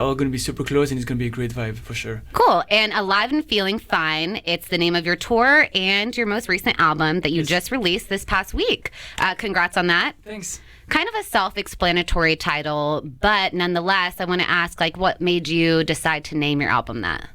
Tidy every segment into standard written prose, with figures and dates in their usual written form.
all going to be super close, and it's going to be a great vibe for sure. Cool. And Alive and Feeling Fine, it's the name of your tour and your most recent album that you just released this past week. Congrats on that. Thanks. Kind of a self-explanatory title, but nonetheless, I want to ask, like, what made you decide to name your album that?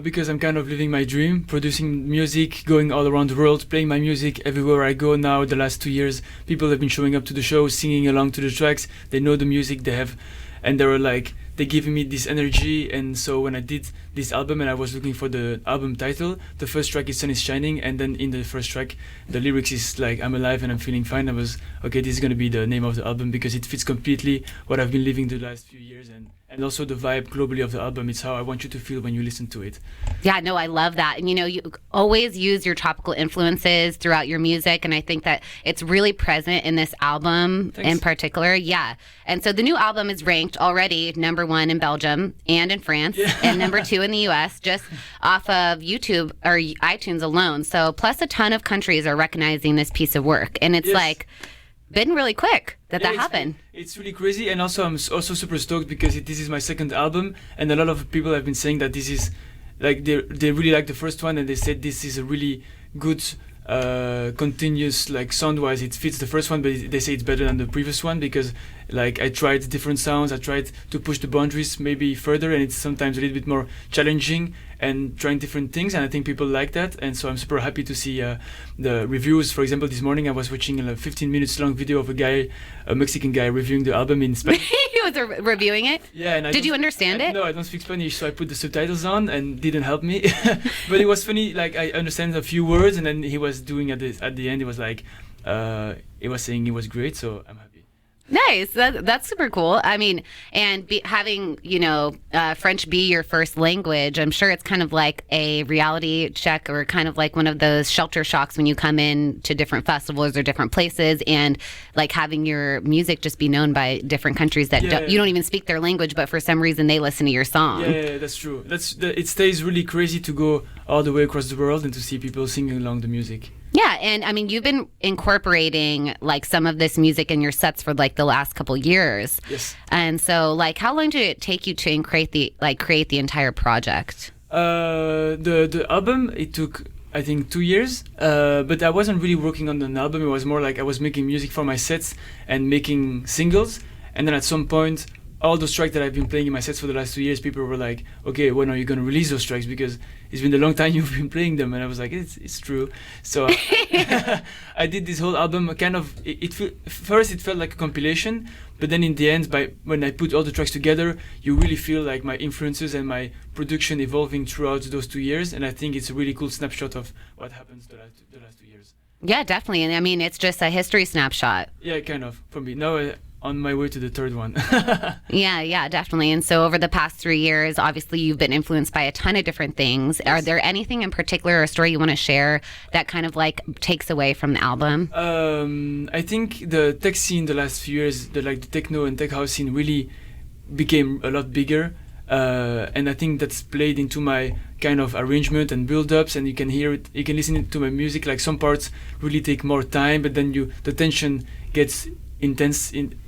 Because I'm kind of living my dream, producing music, going all around the world, playing my music everywhere I go now. The last 2 years, people have been showing up to the show, singing along to the tracks. They know the music they have, and they were like, they're giving me this energy. And so when I did this album and I was looking for the album title, the first track is Sun is Shining, and then in the first track the lyrics is like I'm alive and I'm feeling fine. I was, okay, this is going to be the name of the album because it fits completely what I've been living the last few years, and also the vibe globally of the album. It's how I want you to feel when you listen to it. Yeah, no, I love that. And, you know, you always use your tropical influences throughout your music, and I think that it's really present in this album in particular. Yeah. And so the new album is ranked already #1 in Belgium and in France and #2 in the U.S. just off of YouTube or iTunes alone. So plus a ton of countries are recognizing this piece of work. And it's like been really quick that happened. It's really crazy, and also I'm also super stoked because this is my second album, and a lot of people have been saying that this is like they really like the first one, and they said this is a really good continuous, like sound wise it fits the first one, but they say it's better than the previous one because like I tried different sounds, I tried to push the boundaries maybe further, and it's sometimes a little bit more challenging and trying different things, and I think people like that. And so I'm super happy to see the reviews. For example, this morning I was watching a 15 minutes long video of a Mexican guy reviewing the album in Spanish. He was reviewing it? Yeah. And did you understand it? No, I don't speak Spanish, so I put the subtitles on and didn't help me. But it was funny, like I understand a few words, and then he was doing at the end, he was like he was saying it was great, so I'm happy. Nice. That's super cool. I mean, and having, you know, French be your first language, I'm sure it's kind of like a reality check or kind of like one of those shelter shocks when you come in to different festivals or different places, and like having your music just be known by different countries that you don't even speak their language, but for some reason they listen to your song. Yeah, that's true. It stays really crazy to go all the way across the world and to see people singing along the music. Yeah, and I mean, you've been incorporating like some of this music in your sets for like the last couple years. Yes. And so, like, how long did it take you to create the entire project? The album, it took I think 2 years, but I wasn't really working on an album. It was more like I was making music for my sets and making singles, and then at some point, all those tracks that I've been playing in my sets for the last 2 years, people were like, okay, when are you going to release those tracks? Because it's been a long time you've been playing them. And I was like, it's true. So I did this whole album kind of, first it felt like a compilation, but then in the end, when I put all the tracks together, you really feel like my influences and my production evolving throughout those 2 years. And I think it's a really cool snapshot of what happens the last 2 years. Yeah, definitely. And I mean, it's just a history snapshot. Yeah, kind of, for me. Now, on my way to the third one. Yeah, definitely. And so over the past 3 years, obviously you've been influenced by a ton of different things. Yes. Are there anything in particular or a story you want to share that kind of like takes away from the album? I think the tech scene the last few years, the techno and tech house scene really became a lot bigger. And I think that's played into my kind of arrangement and build-ups, and you can hear it, you can listen to my music, like some parts really take more time, but then the tension gets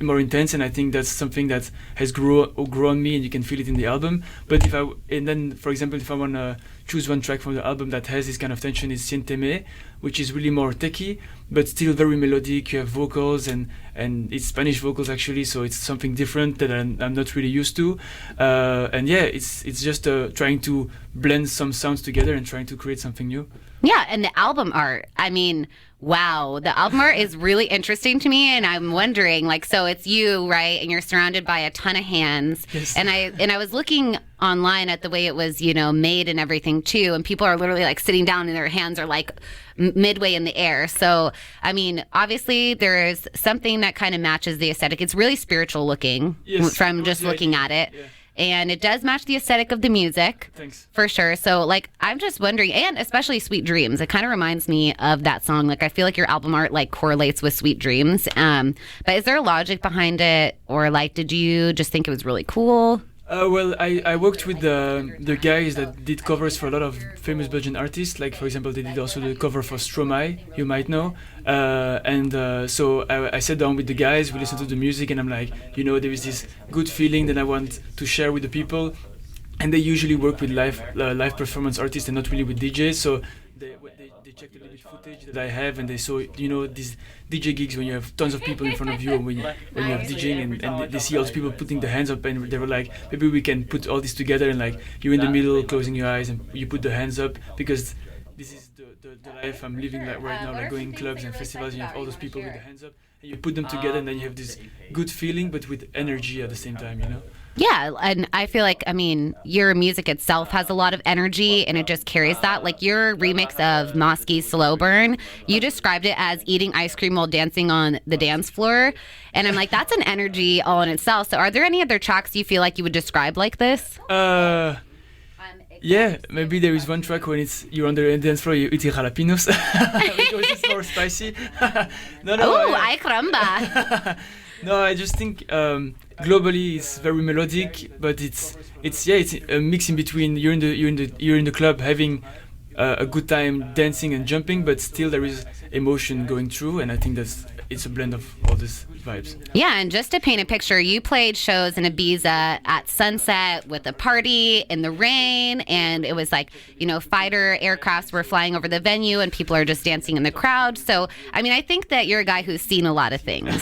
more intense, and I think that's something that has grown me, and you can feel it in the album. But then for example, if I want to choose one track from the album that has this kind of tension, is Siénteme, which is really more techy but still very melodic. You have vocals, and it's Spanish vocals actually, so it's something different that I'm not really used to, and yeah, it's just trying to blend some sounds together and trying to create something new. Yeah, and the album art, I mean, wow, the album art is really interesting to me, and I'm wondering, like, so it's you, right, and you're surrounded by a ton of hands. Yes. And I was looking online at the way it was, you know, made and everything too, and people are literally like sitting down and their hands are like midway in the air. So, I mean, obviously there is something that kind of matches the aesthetic. It's really spiritual looking from just looking at it. Yeah. And it does match the aesthetic of the music. Thanks. For sure. So, like, I'm just wondering, and especially Sweet Dreams, it kind of reminds me of that song. Like, I feel like your album art, like, correlates with Sweet Dreams. But is there a logic behind it? Or, like, did you just think it was really cool? Well, I worked with the guys that did covers for a lot of famous Belgian artists. Like, for example, they did also the cover for Stromae, you might know. So I sat down with the guys, we listened to the music, and I'm like, there is this good feeling that I want to share with the people. And they usually work with live performance artists and not really with DJs. So they checked a little bit footage that I have, and they saw these DJ gigs when you have tons of people in front of you, and when you have DJing, and they see all these people putting their hands up, and they were like, maybe we can put all this together, and like you're in the middle closing your eyes and you put the hands up, because this is the life I'm living like right now, like going clubs and festivals, and you have all those people with the hands up, and you put them together, and then you have this good feeling but with energy at the same time. Yeah, and I feel like, your music itself has a lot of energy, and it just carries that. Like your remix of Mosky's Slow Burn, you described it as eating ice cream while dancing on the dance floor. And I'm like, that's an energy all in itself. So are there any other tracks you feel like you would describe like this? Yeah, maybe there is one track when you're on the dance floor, you eat jalapenos because it's more spicy. Oh, ay caramba. No, I just think globally it's very melodic, but it's a mix in between. You're in the club having a good time dancing and jumping, but still there is emotion going through, and I think it's a blend of all these vibes. Yeah, and just to paint a picture, you played shows in Ibiza at sunset with a party in the rain, and it was like, fighter aircrafts were flying over the venue and people are just dancing in the crowd. So, I think that you're a guy who's seen a lot of things.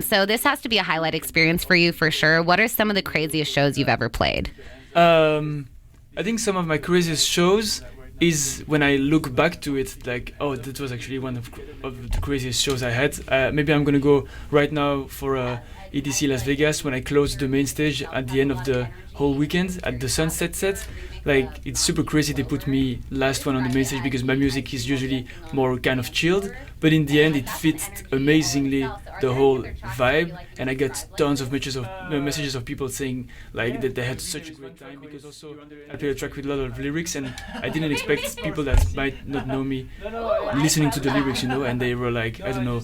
So this has to be a highlight experience for you for sure. What are some of the craziest shows you've ever played? I think some of my craziest shows is when I look back to it, like, oh, that was actually one of the craziest shows I had. Maybe I'm gonna go right now for EDC Las Vegas when I closed the main stage at the end of the whole weekend at the Sunset set. Like, it's super crazy they put me last one on the main stage because my music is usually more kind of chilled, but in the end it fit amazingly the whole vibe, and I got tons of messages of people saying like that they had such a great time, because also I played a track with a lot of lyrics, and I didn't expect people that might not know me listening to the lyrics, and they were like, I don't know,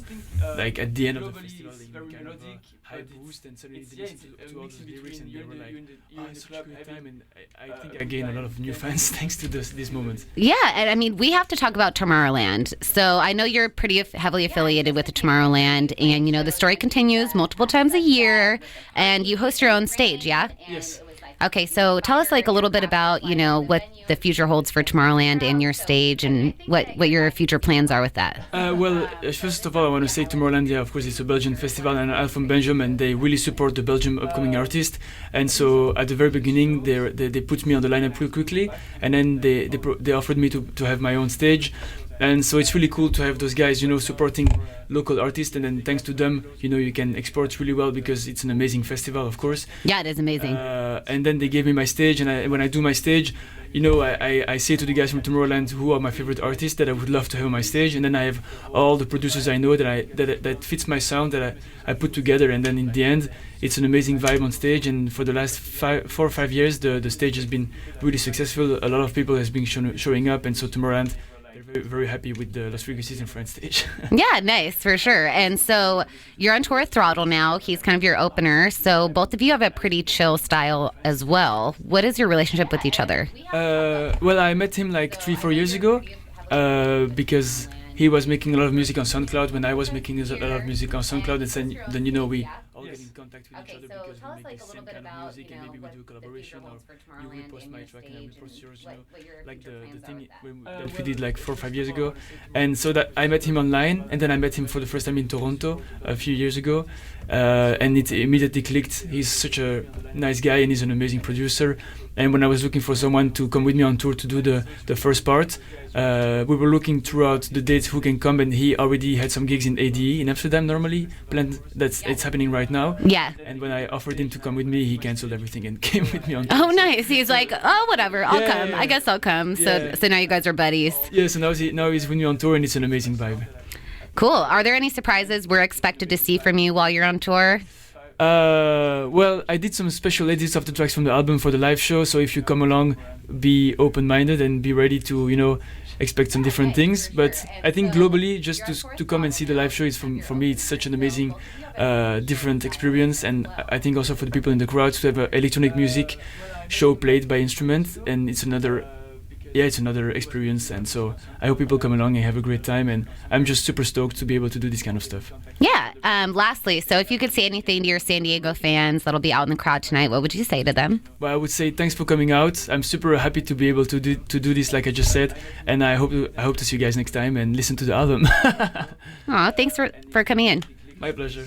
like at the end of the festival they kind of high boost, and suddenly they listen to all the lyrics and they were like, oh, it's such a great time, and I think I gained a lot of new fans thanks to this moment. Yeah, and we have to talk about Tomorrowland. So I know you're pretty heavily affiliated with Tomorrowland, and the story continues multiple times a year, and you host your own stage, yeah? Yes. Okay, so tell us like a little bit about, what the future holds for Tomorrowland and your stage, and what your future plans are with that. Well, first of all, I want to say Tomorrowland, yeah, of course, it's a Belgian festival, and I'm from Belgium, and they really support the Belgian upcoming artists. And so at the very beginning, they put me on the lineup real quickly, and then they offered me to have my own stage. And so it's really cool to have those guys, supporting local artists, and then thanks to them, you can export really well because it's an amazing festival, of course. Yeah, it is amazing. And then they gave me my stage, and when I do my stage, I say to the guys from Tomorrowland who are my favorite artists that I would love to have on my stage, and then I have all the producers I know that fits my sound that I put together, and then in the end, it's an amazing vibe on stage. And for the last 4 or 5 years, the stage has been really successful. A lot of people has been showing up, and so Tomorrowland, they're very, very happy with the Las Vegas Season Friends stage. Yeah, nice, for sure. And so you're on tour with Throttle now. He's kind of your opener. So both of you have a pretty chill style as well. What is your relationship with each other? Well, I met him like 3-4 years ago because he was making a lot of music on SoundCloud when I was making a lot of music on SoundCloud, and then we all get in contact with each other because we make the same kind of music, and maybe we do a collaboration, or you repost my track and I repost yours, like the thing that we did like 4 or 5 years ago. And so that I met him online, and then I met him for the first time in Toronto a few years ago, and it immediately clicked. He's such a nice guy, and he's an amazing producer. And when I was looking for someone to come with me on tour to do the first part, we were looking throughout the dates who can come, and he already had some gigs in ADE in Amsterdam normally planned. It's happening right now. Yeah. And when I offered him to come with me, he canceled everything and came with me on tour. Oh, nice. He's like, oh, whatever, I'll come. Yeah. I guess I'll come. So now you guys are buddies. Yeah. So now he's with me on tour, and it's an amazing vibe. Cool. Are there any surprises we're expected to see from you while you're on tour? Well, I did some special edits of the tracks from the album for the live show, so if you come along, be open-minded and be ready to, expect some different things. But I think globally, just to come and see the live show is for me, it's such an amazing different experience. And I think also for the people in the crowd to have an electronic music show played by instruments, and it's another experience. And so I hope people come along and have a great time, and I'm just super stoked to be able to do this kind of stuff. Yeah. Lastly, so if you could say anything to your San Diego fans that'll be out in the crowd tonight, what would you say to them? Well, I would say thanks for coming out. I'm super happy to be able to do this, like I just said, and I hope to see you guys next time and listen to the album. Aw, thanks for coming in. My pleasure.